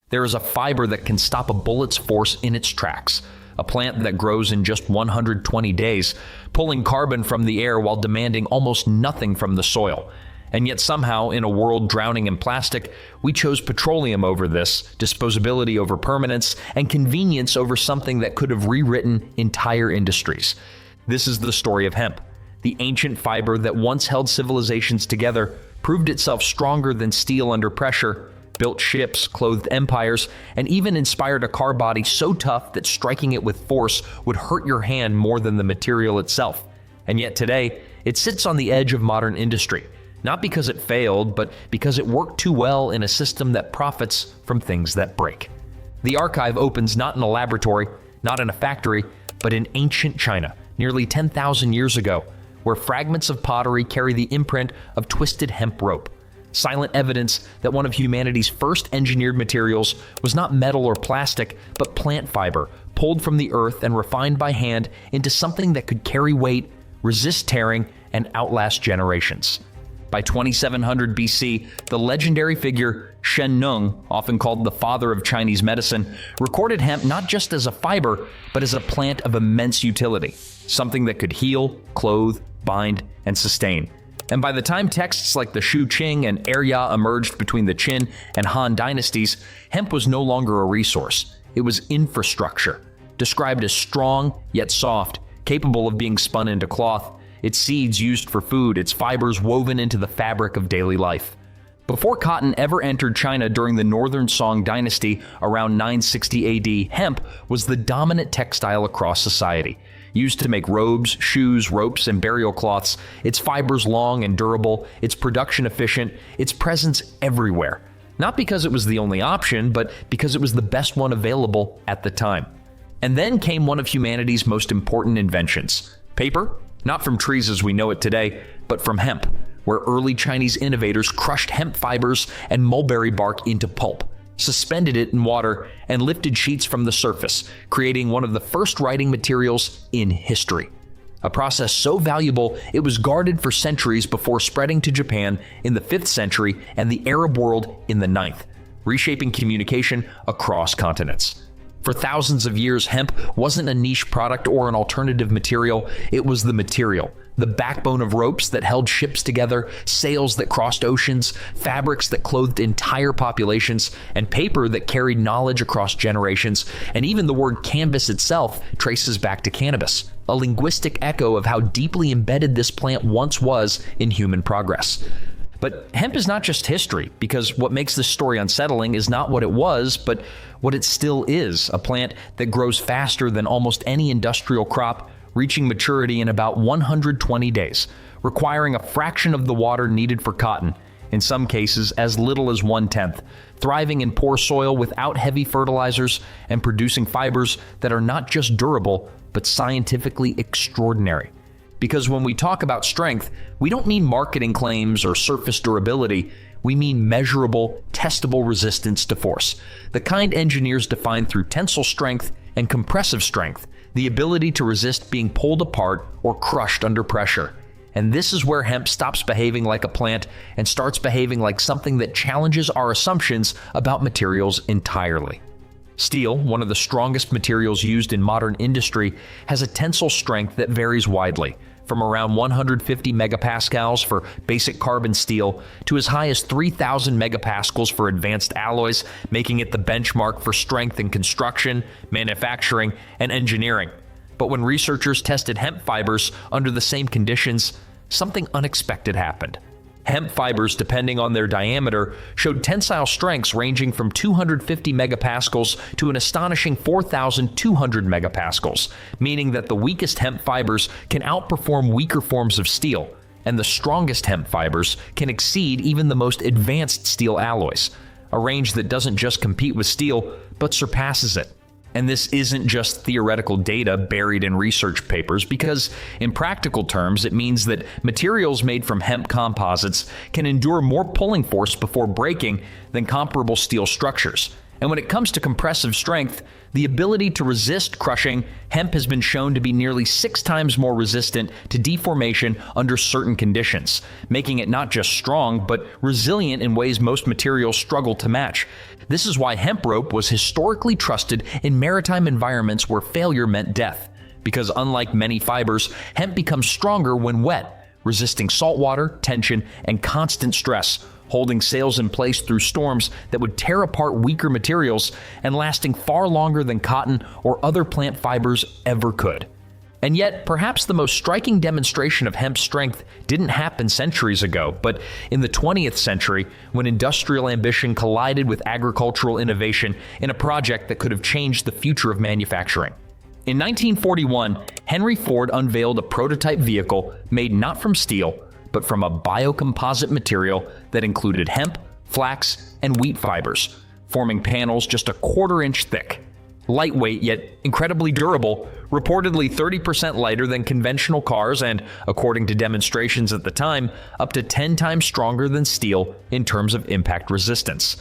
There is a fiber that can stop a bullet's force in its tracks, a plant that grows in just 120 days, pulling carbon from the air while demanding almost nothing from the soil. And yet somehow, in a world drowning in plastic, we chose petroleum over this, disposability over permanence, and convenience over something that could have rewritten entire industries. This is the story of hemp. The ancient fiber that once held civilizations together proved itself stronger than steel under pressure, built ships, clothed empires, and even inspired a car body so tough that striking it with force would hurt your hand more than the material itself. And yet today, it sits on the edge of modern industry. Not because it failed, but because it worked too well in a system that profits from things that break. The archive opens not in a laboratory, not in a factory, but in ancient China, nearly 10,000 years ago, where fragments of pottery carry the imprint of twisted hemp rope. Silent evidence that one of humanity's first engineered materials was not metal or plastic, but plant fiber, pulled from the earth and refined by hand into something that could carry weight, resist tearing, and outlast generations. By 2700 BC, the legendary figure Shen Nung, often called the father of Chinese medicine, recorded hemp not just as a fiber, but as a plant of immense utility, something that could heal, clothe, bind, and sustain. And by the time texts like the Shu Qing and Erya emerged between the Qin and Han dynasties, hemp was no longer a resource. It was infrastructure, described as strong yet soft, capable of being spun into cloth, its seeds used for food, its fibers woven into the fabric of daily life. Before cotton ever entered China during the Northern Song dynasty around 960 AD, hemp was the dominant textile across society. Used to make robes, shoes, ropes, and burial cloths, its fibers long and durable, its production efficient, its presence everywhere. Not because it was the only option, but because it was the best one available at the time. And then came one of humanity's most important inventions: paper. Not from trees as we know it today, but from hemp, where early Chinese innovators crushed hemp fibers and mulberry bark into pulp, suspended it in water, and lifted sheets from the surface, creating one of the first writing materials in history. A process so valuable it was guarded for centuries before spreading to Japan in the 5th century and the Arab world in the 9th, reshaping communication across continents. For thousands of years, hemp wasn't a niche product or an alternative material. It was the material, the backbone of ropes that held ships together, sails that crossed oceans, fabrics that clothed entire populations, and paper that carried knowledge across generations. And even the word canvas itself traces back to cannabis, a linguistic echo of how deeply embedded this plant once was in human progress. But hemp is not just history, because what makes this story unsettling is not what it was, but what it still is, a plant that grows faster than almost any industrial crop, reaching maturity in about 120 days, requiring a fraction of the water needed for cotton, in some cases as little as 1/10, thriving in poor soil without heavy fertilizers, and producing fibers that are not just durable, but scientifically extraordinary. Because when we talk about strength, we don't mean marketing claims or surface durability. We mean measurable, testable resistance to force, the kind engineers define through tensile strength and compressive strength, the ability to resist being pulled apart or crushed under pressure. And this is where hemp stops behaving like a plant and starts behaving like something that challenges our assumptions about materials entirely. Steel, one of the strongest materials used in modern industry, has a tensile strength that varies widely, from around 150 megapascals for basic carbon steel to as high as 3,000 megapascals for advanced alloys, making it the benchmark for strength in construction, manufacturing, and engineering. But when researchers tested hemp fibers under the same conditions, something unexpected happened. Hemp fibers, depending on their diameter, showed tensile strengths ranging from 250 megapascals to an astonishing 4,200 megapascals, meaning that the weakest hemp fibers can outperform weaker forms of steel, and the strongest hemp fibers can exceed even the most advanced steel alloys, a range that doesn't just compete with steel, but surpasses it. And this isn't just theoretical data buried in research papers, because in practical terms, it means that materials made from hemp composites can endure more pulling force before breaking than comparable steel structures. And when it comes to compressive strength, the ability to resist crushing, hemp has been shown to be nearly 6 times more resistant to deformation under certain conditions, making it not just strong, but resilient in ways most materials struggle to match. This is why hemp rope was historically trusted in maritime environments where failure meant death. Because unlike many fibers, hemp becomes stronger when wet, resisting saltwater, tension, and constant stress, holding sails in place through storms that would tear apart weaker materials and lasting far longer than cotton or other plant fibers ever could. And yet, perhaps the most striking demonstration of hemp's strength didn't happen centuries ago, but in the 20th century, when industrial ambition collided with agricultural innovation in a project that could have changed the future of manufacturing. In 1941, Henry Ford unveiled a prototype vehicle made not from steel, but from a biocomposite material that included hemp, flax, and wheat fibers, forming panels just a quarter-inch thick. Lightweight yet incredibly durable, reportedly 30% lighter than conventional cars and, according to demonstrations at the time, up to 10 times stronger than steel in terms of impact resistance.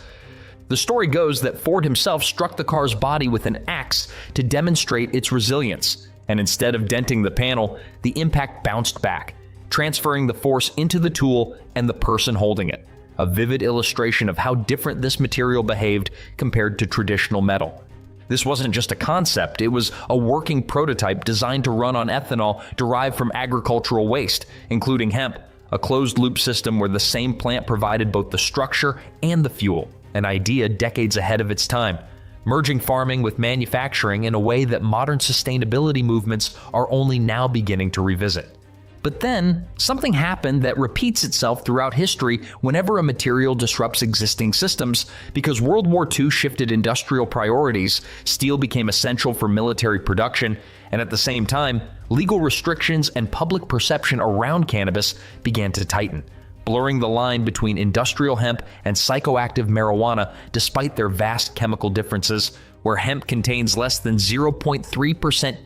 The story goes that Ford himself struck the car's body with an axe to demonstrate its resilience, and instead of denting the panel, the impact bounced back, transferring the force into the tool and the person holding it, a vivid illustration of how different this material behaved compared to traditional metal. This wasn't just a concept, it was a working prototype designed to run on ethanol derived from agricultural waste, including hemp, a closed-loop system where the same plant provided both the structure and the fuel, an idea decades ahead of its time, merging farming with manufacturing in a way that modern sustainability movements are only now beginning to revisit. But then, something happened that repeats itself throughout history whenever a material disrupts existing systems. Because World War II shifted industrial priorities, steel became essential for military production, and at the same time, legal restrictions and public perception around cannabis began to tighten, blurring the line between industrial hemp and psychoactive marijuana despite their vast chemical differences, where hemp contains less than 0.3%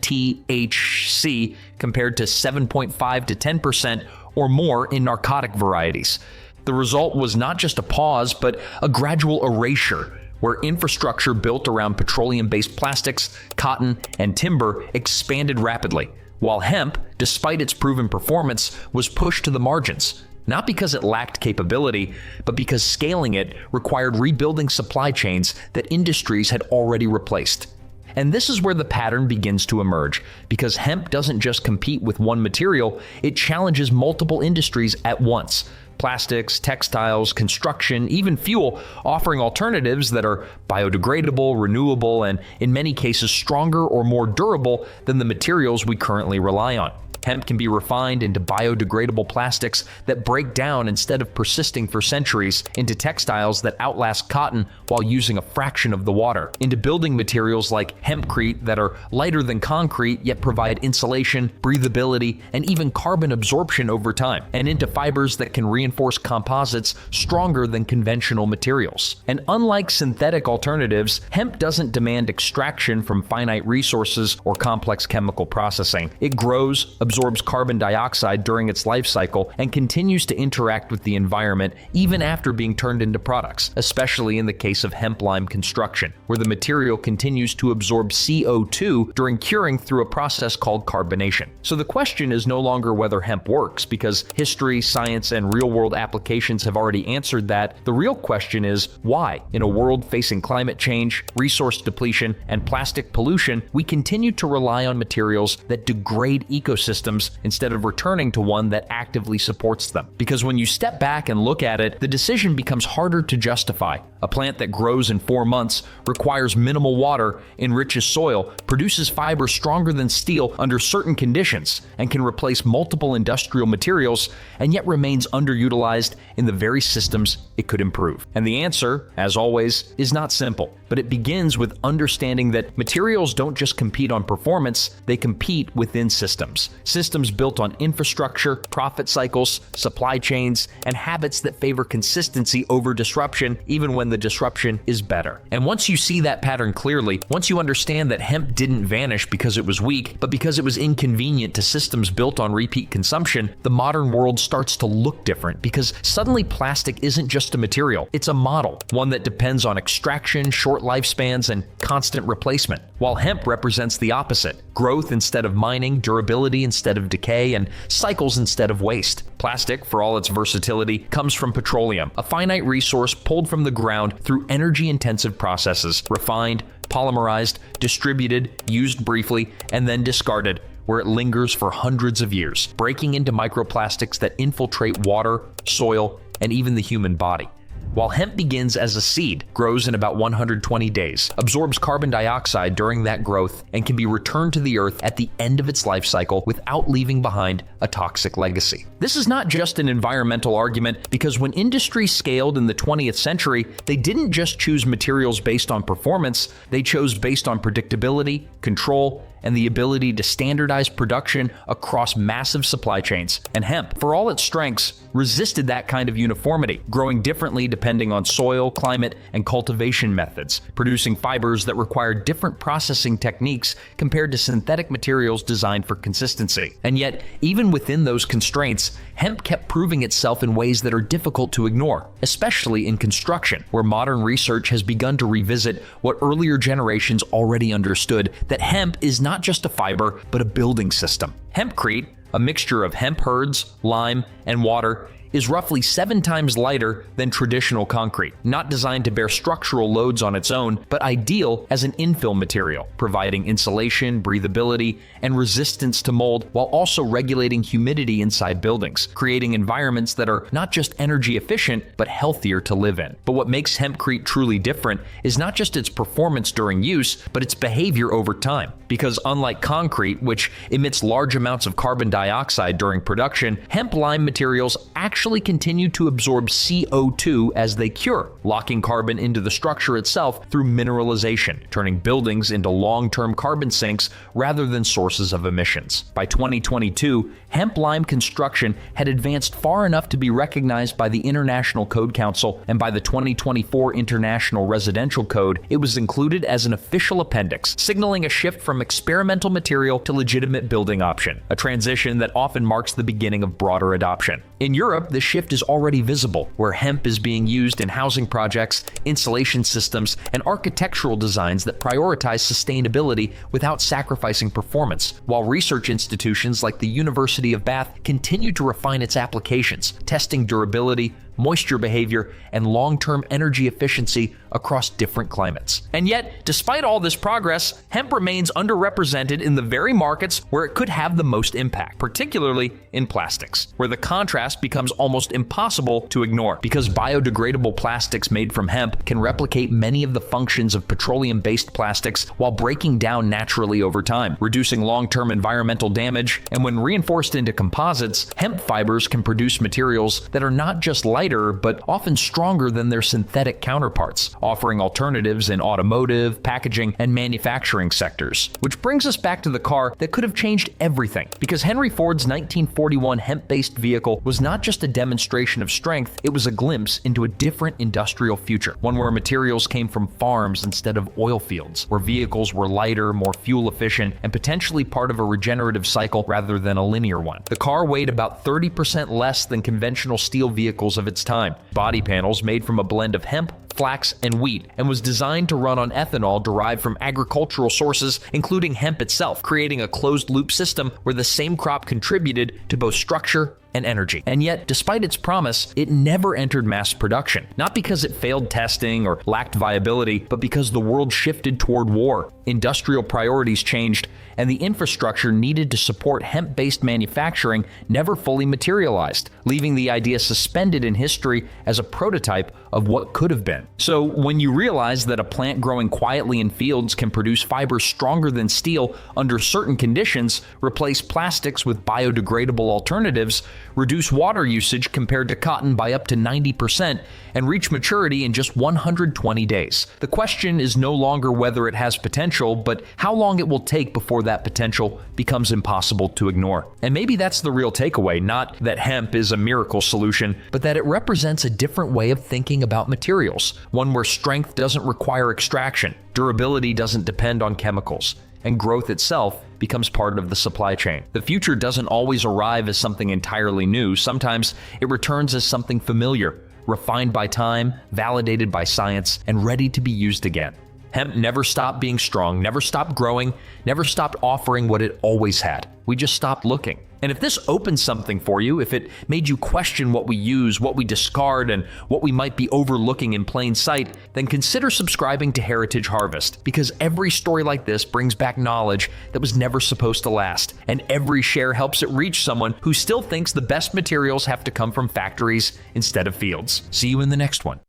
THC compared to 7.5 to 10% or more in narcotic varieties. The result was not just a pause, but a gradual erasure, where infrastructure built around petroleum-based plastics, cotton, and timber expanded rapidly, while hemp, despite its proven performance, was pushed to the margins. Not because it lacked capability, but because scaling it required rebuilding supply chains that industries had already replaced. And this is where the pattern begins to emerge, because hemp doesn't just compete with one material, it challenges multiple industries at once. Plastics, textiles, construction, even fuel, offering alternatives that are biodegradable, renewable, and in many cases stronger or more durable than the materials we currently rely on. Hemp can be refined into biodegradable plastics that break down instead of persisting for centuries, into textiles that outlast cotton while using a fraction of the water, into building materials like hempcrete that are lighter than concrete yet provide insulation, breathability, and even carbon absorption over time, and into fibers that can reinforce composites stronger than conventional materials. And unlike synthetic alternatives, hemp doesn't demand extraction from finite resources or complex chemical processing. It grows, absorbs carbon dioxide during its life cycle, and continues to interact with the environment even after being turned into products, especially in the case of hemp lime construction, where the material continues to absorb CO2 during curing through a process called carbonation. So the question is no longer whether hemp works, because history, science, and real-world applications have already answered that. The real question is why, in a world facing climate change, resource depletion, and plastic pollution, we continue to rely on materials that degrade ecosystems instead of returning to one that actively supports them. Because when you step back and look at it, the decision becomes harder to justify. A plant that grows in 4 months, requires minimal water, enriches soil, produces fiber stronger than steel under certain conditions, and can replace multiple industrial materials, and yet remains underutilized in the very systems it could improve. And the answer, as always, is not simple, but it begins with understanding that materials don't just compete on performance, they compete within systems. Systems built on infrastructure, profit cycles, supply chains, and habits that favor consistency over disruption, even when the disruption is better. And once you see that pattern clearly, once you understand that hemp didn't vanish because it was weak, but because it was inconvenient to systems built on repeat consumption, the modern world starts to look different, because suddenly plastic isn't just a material, it's a model, one that depends on extraction, short lifespans, and constant replacement, while hemp represents the opposite: growth instead of mining, durability instead of decay, and cycles instead of waste. Plastic, for all its versatility, comes from petroleum, a finite resource pulled from the ground through energy-intensive processes, refined, polymerized, distributed, used briefly, and then discarded, where it lingers for hundreds of years, breaking into microplastics that infiltrate water, soil, and even the human body. While hemp begins as a seed, grows in about 120 days, absorbs carbon dioxide during that growth, and can be returned to the earth at the end of its life cycle without leaving behind a toxic legacy. This is not just an environmental argument, because when industry scaled in the 20th century, they didn't just choose materials based on performance, they chose based on predictability, control, and the ability to standardize production across massive supply chains. And hemp, for all its strengths, resisted that kind of uniformity, growing differently depending on soil, climate, and cultivation methods, producing fibers that require different processing techniques compared to synthetic materials designed for consistency. And yet, even within those constraints, hemp kept proving itself in ways that are difficult to ignore, especially in construction, where modern research has begun to revisit what earlier generations already understood: that hemp is not just a fiber, but a building system. Hempcrete, a mixture of hemp herds, lime, and water, is roughly 7 times lighter than traditional concrete, not designed to bear structural loads on its own, but ideal as an infill material, providing insulation, breathability, and resistance to mold, while also regulating humidity inside buildings, creating environments that are not just energy efficient, but healthier to live in. But what makes hempcrete truly different is not just its performance during use, but its behavior over time. Because unlike concrete, which emits large amounts of carbon dioxide during production, hemp lime materials actually continue to absorb CO2 as they cure, locking carbon into the structure itself through mineralization, turning buildings into long-term carbon sinks rather than sources of emissions. By 2022, hemp lime construction had advanced far enough to be recognized by the International Code Council, and by the 2024 International Residential Code, it was included as an official appendix, signaling a shift from experimental material to legitimate building option, a transition that often marks the beginning of broader adoption. In Europe, this shift is already visible, where hemp is being used in housing projects, insulation systems, and architectural designs that prioritize sustainability without sacrificing performance, while research institutions like the University of Bath continue to refine its applications, testing durability, moisture behavior, and long-term energy efficiency across different climates. And yet, despite all this progress, hemp remains underrepresented in the very markets where it could have the most impact, particularly in plastics, where the contrast becomes almost impossible to ignore, because biodegradable plastics made from hemp can replicate many of the functions of petroleum-based plastics while breaking down naturally over time, reducing long-term environmental damage. And when reinforced into composites, hemp fibers can produce materials that are not just lighter, but often stronger than their synthetic counterparts, offering alternatives in automotive, packaging, and manufacturing sectors. Which brings us back to the car that could have changed everything, because Henry Ford's 1941 hemp-based vehicle was not just a demonstration of strength, it was a glimpse into a different industrial future, one where materials came from farms instead of oil fields, where vehicles were lighter, more fuel-efficient, and potentially part of a regenerative cycle rather than a linear one. The car weighed about 30% less than conventional steel vehicles of its time. Body panels made from a blend of hemp, flax, and wheat, and was designed to run on ethanol derived from agricultural sources, including hemp itself, creating a closed-loop system where the same crop contributed to both structure and energy. And yet, despite its promise, it never entered mass production. Not because it failed testing or lacked viability, but because the world shifted toward war. Industrial priorities changed, and the infrastructure needed to support hemp-based manufacturing never fully materialized, leaving the idea suspended in history as a prototype of what could have been. So when you realize that a plant growing quietly in fields can produce fibers stronger than steel under certain conditions, replace plastics with biodegradable alternatives, reduce water usage compared to cotton by up to 90%, and reach maturity in just 120 days, the question is no longer whether it has potential, but how long it will take before that potential becomes impossible to ignore. And maybe that's the real takeaway, not that hemp is a miracle solution, but that it represents a different way of thinking about materials, one where strength doesn't require extraction, durability doesn't depend on chemicals, and growth itself becomes part of the supply chain. The future doesn't always arrive as something entirely new. Sometimes it returns as something familiar, refined by time, validated by science, and ready to be used again. Hemp never stopped being strong, never stopped growing, never stopped offering what it always had. We just stopped looking. And if this opened something for you, if it made you question what we use, what we discard, and what we might be overlooking in plain sight, then consider subscribing to Heritage Harvest, because every story like this brings back knowledge that was never supposed to last, and every share helps it reach someone who still thinks the best materials have to come from factories instead of fields. See you in the next one.